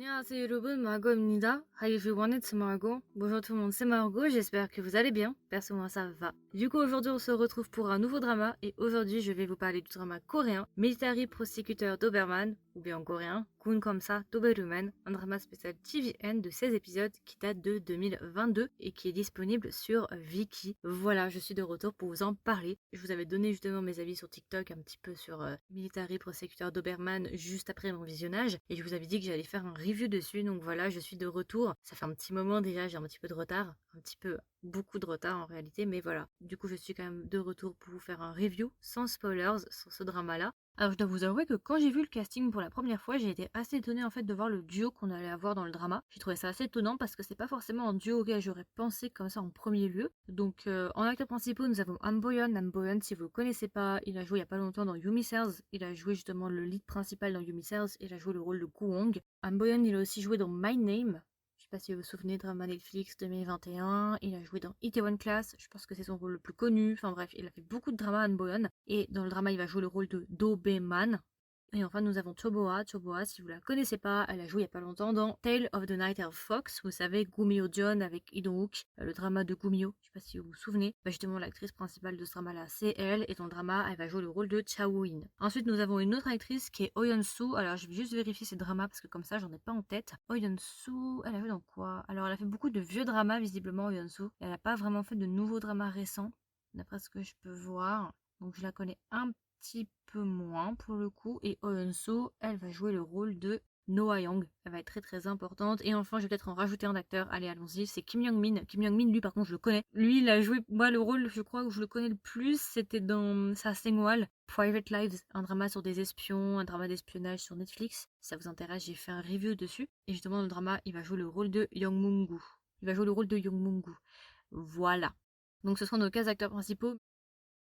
안녕하세요 여러분, Margot입니다. Hi everyone, it's Margot. Bonjour tout le monde, c'est Margot, j'espère que vous allez bien. Perso, moi ça va. Du coup, aujourd'hui on se retrouve pour un nouveau drama et aujourd'hui je vais vous parler du drama coréen Military Prosecutor Doberman, ou bien en coréen, Gun Komsa Doberman, un drama spécial TVN de 16 épisodes qui date de 2022 et qui est disponible sur Viki. Voilà, je suis de retour pour vous en parler. Je vous avais donné justement mes avis sur TikTok un petit peu sur Military Prosecutor Doberman juste après mon visionnage et je vous avais dit que j'allais faire un review dessus, donc voilà, je suis de retour. Ça fait un petit moment déjà, j'ai un petit peu de retard, un petit peu, beaucoup de retard en réalité, mais voilà. Du coup, je suis quand même de retour pour vous faire un review sans spoilers sur ce drama-là. Alors je dois vous avouer que quand j'ai vu le casting pour la première fois, j'ai été assez étonnée en fait de voir le duo qu'on allait avoir dans le drama. J'ai trouvé ça assez étonnant parce que c'est pas forcément un duo auquel j'aurais pensé comme ça en premier lieu. Donc en acteurs principaux, nous avons Am Boyeon. Am Boyeon, si vous le connaissez pas, il a joué il y a pas longtemps dans Yumi Cells. Il a joué justement le lead principal dans Yumi Cells. Il a joué le rôle de Kuong. Am Boyeon, il a aussi joué dans My Name. Je sais pas si vous vous souvenez, drama Netflix 2021. Il a joué dans Itaewon Class, je pense que c'est son rôle le plus connu. Enfin bref, il a fait beaucoup de drama Han Boyeon. Et dans le drama, il va jouer le rôle de Do Be-man. Et enfin, nous avons Choboa. Choboa, si vous la connaissez pas, elle a joué il y a pas longtemps dans Tale of the Night Elf Fox. Vous savez, Gumio John avec Lee Dong-wook, le drama de Gumio. Je sais pas si vous vous souvenez. Bah justement, l'actrice principale de ce drama-là, c'est elle. Et dans le drama, elle va jouer le rôle de Cha Woo-in. Ensuite, nous avons une autre actrice qui est Oh Yeon-soo. Alors, je vais juste vérifier ces dramas parce que comme ça, j'en ai pas en tête. Oh Yeon-soo, elle a joué dans quoi? Alors, elle a fait beaucoup de vieux dramas, visiblement, Oh Yeon-soo. Elle a pas vraiment fait de nouveaux dramas récents, d'après ce que je peux voir. Donc, je la connais un petit peu moins pour le coup. Et Eun-soo, elle va jouer le rôle de Noah Young. Elle va être très très importante. Et enfin, je vais peut-être en rajouter un acteur. Allez, allons-y. C'est Kim Young-min. Kim Young-min, lui, par contre, je le connais. Lui, il a joué, moi, le rôle, je crois, où je le connais le plus, c'était dans Sa Sengwal, Private Lives, un drama sur des espions, un drama d'espionnage sur Netflix. Si ça vous intéresse, j'ai fait un review dessus. Et justement, dans le drama, il va jouer le rôle de Young Moon-gu. Il va jouer le rôle de Young Moon-gu. Voilà. Donc, ce seront nos 15 acteurs principaux.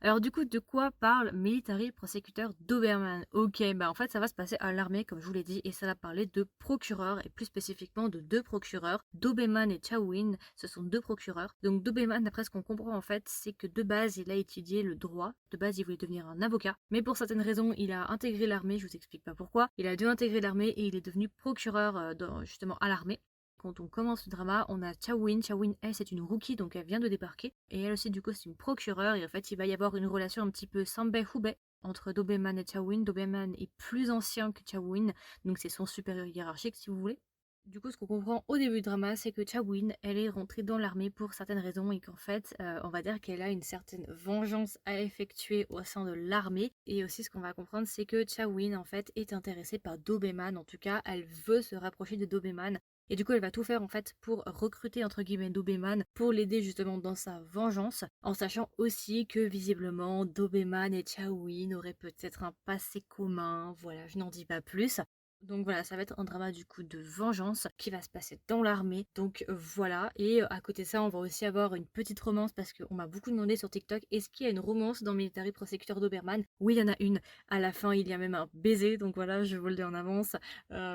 Alors du coup, de quoi parle Military Prosecutor Doberman? Ok, bah en fait ça va se passer à l'armée comme je vous l'ai dit et ça va parler de procureurs et plus spécifiquement de deux procureurs, Doberman et Cha-win, ce sont deux procureurs. Donc Doberman, d'après ce qu'on comprend en fait, c'est que de base il a étudié le droit, de base il voulait devenir un avocat, mais pour certaines raisons il a intégré l'armée, je vous explique pas pourquoi, il a dû intégrer l'armée et il est devenu procureur justement à l'armée. Quand on commence le drama, on a Cha-win. Cha-win, elle, c'est une rookie, donc elle vient de débarquer. Et elle aussi, du coup, c'est une procureure. Et en fait, il va y avoir une relation un petit peu Sanbae-Hubei entre Doberman et Cha-win. Doberman est plus ancien que Cha-win, donc c'est son supérieur hiérarchique, si vous voulez. Du coup, ce qu'on comprend au début du drama, c'est que Cha-win, elle est rentrée dans l'armée pour certaines raisons et qu'en fait, on va dire qu'elle a une certaine vengeance à effectuer au sein de l'armée. Et aussi, ce qu'on va comprendre, c'est que Cha-win, en fait, est intéressée par Doberman. En tout cas, elle veut se rapprocher de Doberman. Et du coup, elle va tout faire en fait pour recruter entre guillemets Doberman pour l'aider justement dans sa vengeance, en sachant aussi que visiblement Doberman et Cha-win auraient peut-être un passé commun. Voilà, je n'en dis pas plus. Donc voilà, ça va être un drama du coup de vengeance qui va se passer dans l'armée. Donc voilà, et à côté de ça, on va aussi avoir une petite romance parce qu'on m'a beaucoup demandé sur TikTok, est-ce qu'il y a une romance dans Military Prosecutor Doberman? Oui, il y en a une. À la fin, il y a même un baiser, donc voilà, je vous le dis en avance.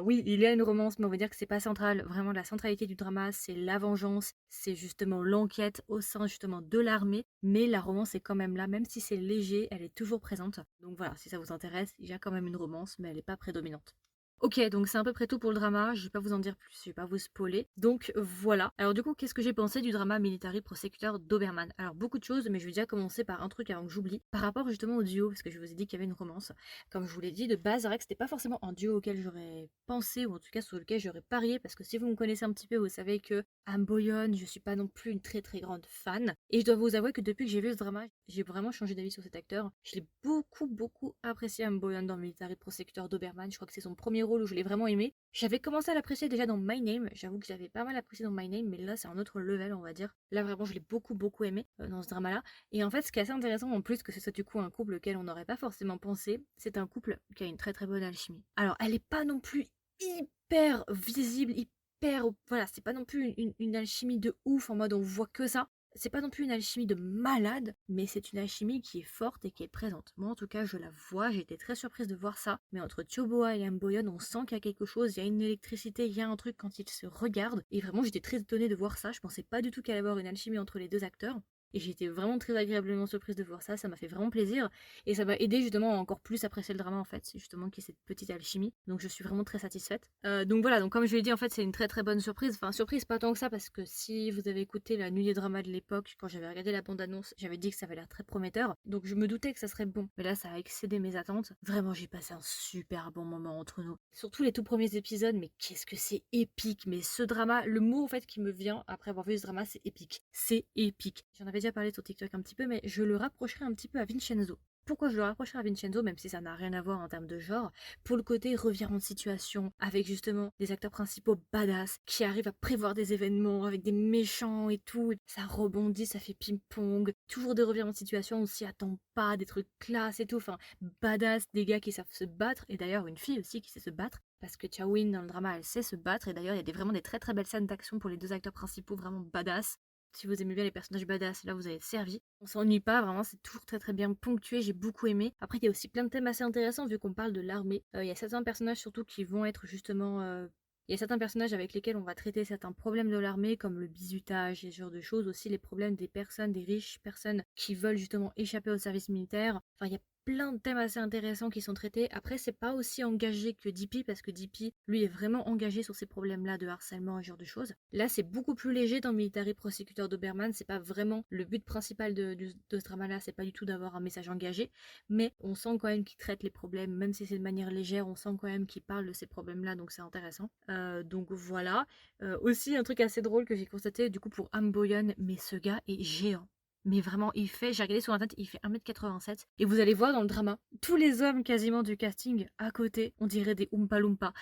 Oui, il y a une romance, mais on va dire que c'est pas central. Vraiment, la centralité du drama, c'est la vengeance, c'est justement l'enquête au sein justement de l'armée. Mais la romance est quand même là, même si c'est léger, elle est toujours présente. Donc voilà, si ça vous intéresse, il y a quand même une romance, mais elle n'est pas prédominante. Ok, donc c'est à peu près tout pour le drama, je vais pas vous en dire plus, je vais pas vous spoiler. Donc voilà. Alors du coup, qu'est-ce que j'ai pensé du drama Military Prosecutor Doberman? Alors beaucoup de choses, mais je vais déjà commencer par un truc avant que j'oublie. Par rapport justement au duo, parce que je vous ai dit qu'il y avait une romance. Comme je vous l'ai dit, de base, c'est vrai que c'était pas forcément un duo auquel j'aurais pensé, ou en tout cas sur lequel j'aurais parié, parce que si vous me connaissez un petit peu, vous savez que Am Boyeon, je suis pas non plus une très très grande fan. Et je dois vous avouer que depuis que j'ai vu ce drama, j'ai vraiment changé d'avis sur cet acteur. Je l'ai beaucoup apprécié Am Boyeon dans Military Prosecutor Doberman. Je crois que c'est son premier rôle où je l'ai vraiment aimé. J'avais commencé à l'apprécier déjà dans My Name. J'avoue que j'avais pas mal apprécié dans My Name, mais là c'est un autre level, on va dire. Là vraiment, je l'ai beaucoup aimé dans ce drama-là. Et en fait, ce qui est assez intéressant en plus que ce soit du coup un couple auquel on n'aurait pas forcément pensé, c'est un couple qui a une très bonne alchimie. Alors, elle est pas non plus hyper visible, voilà, c'est pas non plus une alchimie de ouf en mode on voit que ça. C'est pas non plus une alchimie de malade, mais c'est une alchimie qui est forte et qui est présente. Moi, en tout cas, je la vois, j'ai été très surprise de voir ça. Mais entre Choboa et Amboyeon, on sent qu'il y a quelque chose, il y a une électricité, il y a un truc quand ils se regardent. Et vraiment, j'étais très étonnée de voir ça. Je pensais pas du tout qu'il allait y avoir une alchimie entre les deux acteurs. et j'ai été vraiment très agréablement surprise de voir ça m'a fait vraiment plaisir, et ça m'a aidé justement à encore plus apprécier le drama en fait, c'est justement qu'il y ait cette petite alchimie, donc je suis vraiment très satisfaite. Donc voilà, donc comme je l'ai dit en fait c'est une très très bonne surprise, enfin surprise pas tant que ça parce que si vous avez écouté la nuit des dramas de l'époque, quand j'avais regardé la bande-annonce, j'avais dit que ça avait l'air très prometteur, donc je me doutais que ça serait bon, mais là ça a excédé mes attentes, vraiment j'ai passé un super bon moment entre nous, surtout les tout premiers épisodes, mais qu'est-ce que c'est épique, mais ce drama, le mot en fait qui me vient après avoir vu ce drama c'est épique, c'est épique. J'en avais déjà parlé sur TikTok un petit peu, mais je le rapprocherai un petit peu à Vincenzo. Pourquoi je le rapprocherai à Vincenzo, même si ça n'a rien à voir en termes de genre, pour le côté revirement de situation, avec justement des acteurs principaux badass, qui arrivent à prévoir des événements, avec des méchants et tout, ça rebondit, ça fait ping-pong, toujours des revirements de situation, on s'y attend pas, des trucs classe et tout, enfin, badass, des gars qui savent se battre, et d'ailleurs une fille aussi qui sait se battre, parce que Chaoin dans le drama elle sait se battre, et d'ailleurs il y a vraiment des très très belles scènes d'action pour les deux acteurs principaux vraiment badass. Si vous aimez bien les personnages badass, là vous avez servi. On s'ennuie pas, vraiment, c'est toujours très très bien ponctué, j'ai beaucoup aimé. Après, il y a aussi plein de thèmes assez intéressants vu qu'on parle de l'armée. Il y a certains personnages surtout qui vont être justement... Il y a certains personnages avec lesquels on va traiter certains problèmes de l'armée, comme le bizutage et ce genre de choses. Aussi les problèmes des personnes, des riches personnes qui veulent justement échapper au service militaire. Enfin, il y a plein de thèmes assez intéressants qui sont traités. Après, c'est pas aussi engagé que DP, parce que DP, lui, est vraiment engagé sur ces problèmes-là de harcèlement et ce genre de choses. Là, c'est beaucoup plus léger dans Military Prosecutor Doberman. C'est pas vraiment le but principal de ce drama-là. C'est pas du tout d'avoir un message engagé, mais on sent quand même qu'il traite les problèmes, même si c'est de manière légère, on sent quand même qu'il parle de ces problèmes-là, donc c'est intéressant. Donc voilà. Aussi, un truc assez drôle que j'ai constaté, du coup, pour Amboyon, mais ce gars est géant. Mais vraiment, j'ai regardé sur internet, il fait 1m87. Et vous allez voir dans le drama, tous les hommes quasiment du casting à côté, on dirait des Oompa Loompa.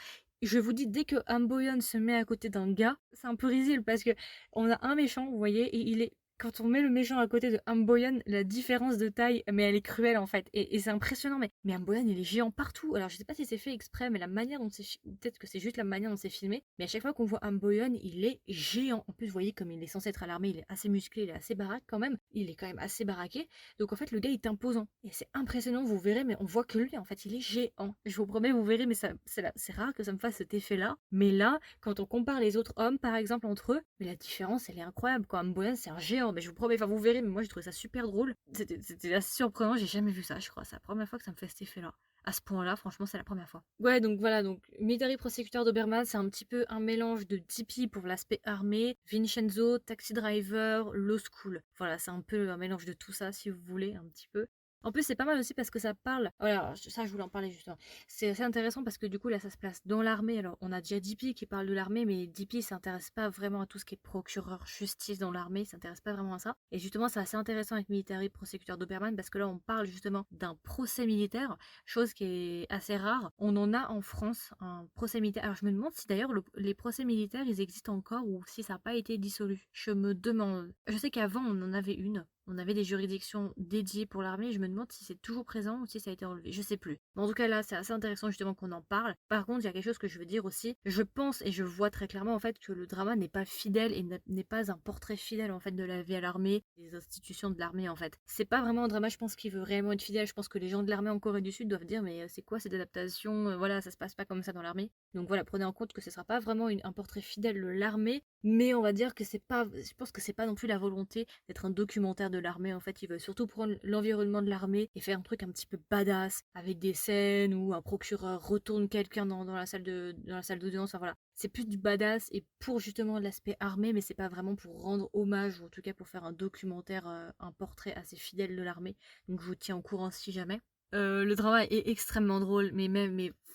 Je vous dis, dès que Amboyon se met à côté d'un gars, c'est un peu risible parce que on a un méchant, vous voyez, et il est... Quand on met le méchant à côté de Amboyon, la différence de taille, mais elle est cruelle en fait. Et c'est impressionnant, mais Amboyon il est géant partout. Alors je sais pas si c'est fait exprès, mais la manière dont c'est... Peut-être que c'est juste la manière dont c'est filmé. Mais à chaque fois qu'on voit Amboyon, il est géant. En plus, vous voyez, comme il est censé être à l'armée, il est assez musclé, il est assez baraque quand même. Il est quand même assez baraqué. Donc en fait, le gars il est imposant. Et c'est impressionnant, vous verrez, mais on voit que lui, en fait, il est géant. Je vous promets, vous verrez, mais c'est rare que ça me fasse cet effet-là. Mais là, quand on compare les autres hommes, par exemple, entre eux, mais la différence, elle est incroyable. Quoi. Amboyan, c'est un géant. Mais je vous promets, enfin, vous verrez, mais moi, j'ai trouvé ça super drôle. C'était assez surprenant. J'ai jamais vu ça, je crois. C'est la première fois que ça me fait cet effet-là. À ce point-là, franchement, c'est la première fois. Ouais, donc voilà, donc Military Prosecutor Doberman, c'est un petit peu un mélange de DP pour l'aspect armé, Vincenzo, Taxi Driver, Law School. Voilà, c'est un peu un mélange de tout ça, si vous voulez, un petit peu. En plus, c'est pas mal aussi parce que ça parle. Voilà, ça, je voulais en parler justement. C'est assez intéressant parce que du coup, là, ça se place dans l'armée. Alors, on a déjà DP qui parle de l'armée, mais DP s'intéresse pas vraiment à tout ce qui est procureur justice dans l'armée. Il s'intéresse pas vraiment à ça. Et justement, c'est assez intéressant avec Military Prosecutor Doberman parce que là, on parle justement d'un procès militaire, chose qui est assez rare. On en a en France un procès militaire. Alors, je me demande si d'ailleurs les procès militaires, ils existent encore ou si ça n'a pas été dissolu. Je me demande. Je sais qu'avant, on en avait une. On avait des juridictions dédiées pour l'armée. Je me demande si c'est toujours présent ou si ça a été enlevé. Je sais plus. Mais en tout cas, là, c'est assez intéressant justement qu'on en parle. Par contre, il y a quelque chose que je veux dire aussi. Je pense et je vois très clairement en fait que le drama n'est pas fidèle et n'est pas un portrait fidèle en fait de la vie à l'armée, des institutions de l'armée en fait. C'est pas vraiment un drama, je pense, qui veut réellement être fidèle. Je pense que les gens de l'armée en Corée du Sud doivent dire mais c'est quoi cette adaptation? Voilà, ça se passe pas comme ça dans l'armée. Donc voilà, prenez en compte que ce sera pas vraiment un portrait fidèle de l'armée, mais on va dire que c'est pas, je pense que c'est pas non plus la volonté d'être un documentaire de l'armée. En fait, il veut surtout prendre l'environnement de l'armée et faire un truc un petit peu badass avec des scènes où un procureur retourne quelqu'un dans la salle d'audience. Enfin voilà, c'est plus du badass et pour justement l'aspect armé, mais c'est pas vraiment pour rendre hommage ou en tout cas pour faire un documentaire, un portrait assez fidèle de l'armée. Donc je vous tiens au courant si jamais. Le drama est extrêmement drôle, mais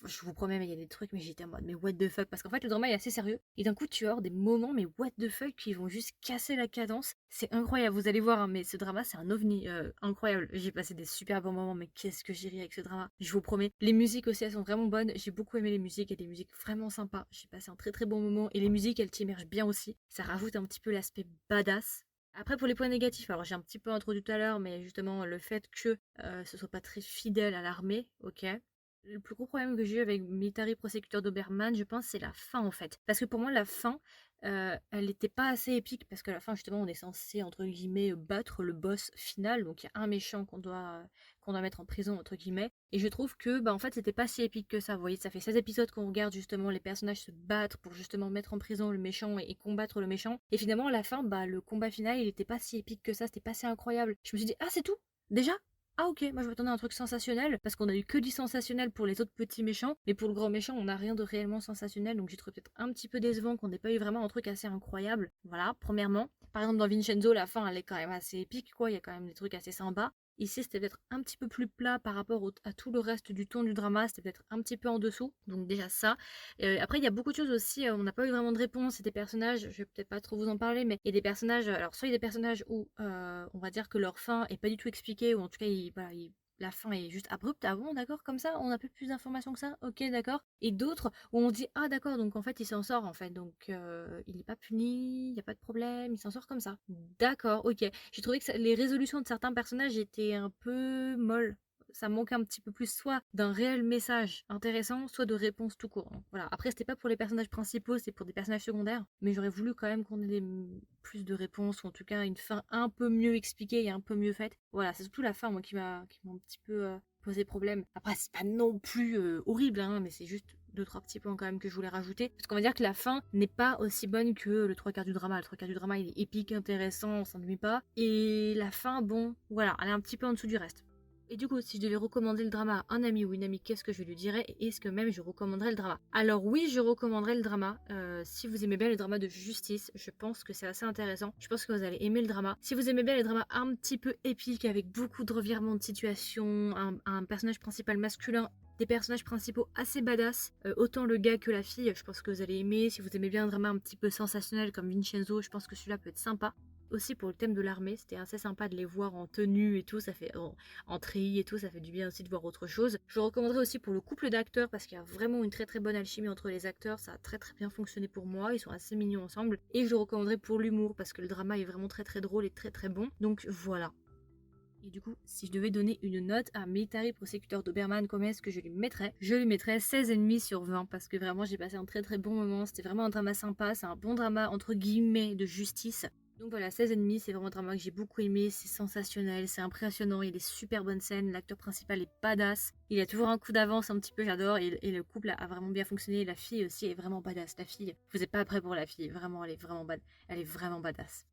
je vous promets, mais il y a des trucs, mais j'étais en mode, mais what the fuck, parce qu'en fait, le drama est assez sérieux, et d'un coup, tu vas avoir des moments, mais what the fuck, qui vont juste casser la cadence, c'est incroyable, vous allez voir, hein, mais ce drama, c'est un ovni, incroyable, j'ai passé des super bons moments, mais qu'est-ce que j'ai ri avec ce drama, je vous promets. Les musiques aussi, elles sont vraiment bonnes, j'ai beaucoup aimé les musiques, et des musiques vraiment sympas, j'ai passé un très très bon moment, et les musiques, elles t'immergent bien aussi, ça rajoute un petit peu l'aspect badass. Après, pour les points négatifs, alors j'ai un petit peu introduit tout à l'heure, mais justement le fait que ce soit pas très fidèle à l'armée, ok. Le plus gros problème que j'ai eu avec Military Prosecutor Doberman, je pense, c'est la fin en fait. Parce que pour moi, la fin, elle était pas assez épique parce qu'à la fin justement on est censé entre guillemets battre le boss final, donc il y a un méchant qu'on doit mettre en prison entre guillemets, et je trouve que en fait c'était pas si épique que ça. Vous voyez, ça fait 16 épisodes qu'on regarde justement les personnages se battre pour justement mettre en prison le méchant et combattre le méchant, et finalement à la fin le combat final il était pas si épique que ça, c'était pas si incroyable. Je me suis dit ah c'est tout déjà. Ah ok, moi je m'attendais à un truc sensationnel, parce qu'on a eu que du sensationnel pour les autres petits méchants, mais pour le grand méchant on n'a rien de réellement sensationnel, donc j'ai trouvé peut-être un petit peu décevant qu'on n'ait pas eu vraiment un truc assez incroyable. Voilà, premièrement. Par exemple dans Vincenzo, la fin elle est quand même assez épique, quoi, il y a quand même des trucs assez sympas. Ici c'était peut-être un petit peu plus plat par rapport à tout le reste du ton du drama, c'était peut-être un petit peu en dessous, donc déjà ça. Après il y a beaucoup de choses aussi, on n'a pas eu vraiment de réponse, c'est des personnages, je vais peut-être pas trop vous en parler, mais il y a des personnages, alors soit il y a des personnages où on va dire que leur fin est pas du tout expliquée, ou en tout cas la fin est juste abrupte. Ah bon, d'accord, comme ça, on n'a plus d'informations que ça. Ok, d'accord. Et d'autres où on se dit ah d'accord, donc en fait il s'en sort en fait, donc il n'est pas puni, il y a pas de problème, il s'en sort comme ça. D'accord, ok. J'ai trouvé que les résolutions de certains personnages étaient un peu molles. Ça manque un petit peu plus soit d'un réel message intéressant, soit de réponse tout court. Donc, voilà. Après, c'était pas pour les personnages principaux, c'est pour des personnages secondaires. Mais j'aurais voulu quand même qu'on ait plus de réponses, ou en tout cas une fin un peu mieux expliquée et un peu mieux faite. Voilà, c'est surtout la fin moi qui m'a un petit peu posé problème. Après, c'est pas non plus horrible, hein, mais c'est juste 2-3 petits points quand même que je voulais rajouter. Parce qu'on va dire que la fin n'est pas aussi bonne que le 3/4 du drama. Le 3/4 du drama, il est épique, intéressant, on s'ennuie pas. Et la fin, bon, voilà, elle est un petit peu en dessous du reste. Et du coup, si je devais recommander le drama à un ami ou une amie, qu'est-ce que je lui dirais? Et est-ce que même je recommanderais le drama? Alors oui, je recommanderais le drama. Si vous aimez bien les dramas de justice, je pense que c'est assez intéressant. Je pense que vous allez aimer le drama. Si vous aimez bien les dramas un petit peu épiques, avec beaucoup de revirements de situation, un personnage principal masculin, des personnages principaux assez badass, autant le gars que la fille, je pense que vous allez aimer. Si vous aimez bien un drama un petit peu sensationnel comme Vincenzo, je pense que celui-là peut être sympa. Aussi pour le thème de l'armée, c'était assez sympa de les voir en tenue et tout, ça fait en treillis et tout, ça fait du bien aussi de voir autre chose. Je recommanderais aussi pour le couple d'acteurs parce qu'il y a vraiment une très très bonne alchimie entre les acteurs, ça a très très bien fonctionné pour moi, ils sont assez mignons ensemble. Et je le recommanderais pour l'humour parce que le drama est vraiment très très drôle et très très bon. Donc voilà. Et du coup, si je devais donner une note à Military Prosecutor Doberman, comment est-ce que je lui mettrais? Je lui mettrais 16,5 sur 20 parce que vraiment j'ai passé un très très bon moment, c'était vraiment un drama sympa, c'est un bon drama entre guillemets de justice. Donc voilà, 16,5, c'est vraiment un drama que j'ai beaucoup aimé, c'est sensationnel, c'est impressionnant, il y a des super bonnes scènes, l'acteur principal est badass, il a toujours un coup d'avance un petit peu, j'adore, et le couple a vraiment bien fonctionné, la fille aussi est vraiment badass, la fille, vous êtes pas prêt pour la fille, vraiment, elle est vraiment badass.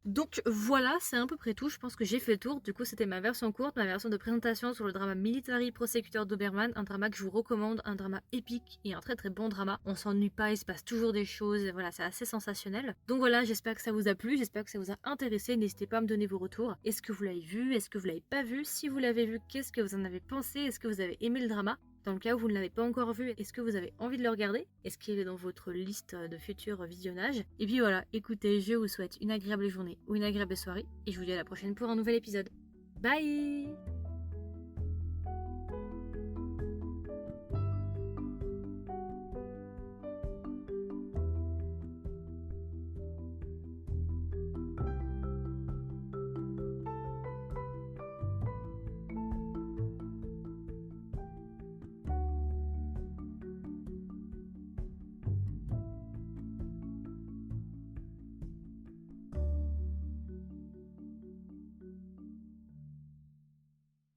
Donc voilà, c'est à peu près tout, je pense que j'ai fait le tour. Du coup c'était ma version courte, ma version de présentation sur le drama Military Prosecutor Doberman, un drama que je vous recommande, un drama épique et un très très bon drama. On s'ennuie pas, il se passe toujours des choses, voilà, c'est assez sensationnel. Donc voilà, j'espère que ça vous a plu, j'espère que ça vous a intéressé, n'hésitez pas à me donner vos retours. Est-ce que vous l'avez vu? Est-ce que vous l'avez pas vu? Si vous l'avez vu, qu'est-ce que vous en avez pensé? Est-ce que vous avez aimé le drama? Dans le cas où vous ne l'avez pas encore vu, est-ce que vous avez envie de le regarder? Est-ce qu'il est dans votre liste de futurs visionnages? Et puis voilà, écoutez, je vous souhaite une agréable journée ou une agréable soirée et je vous dis à la prochaine pour un nouvel épisode. Bye!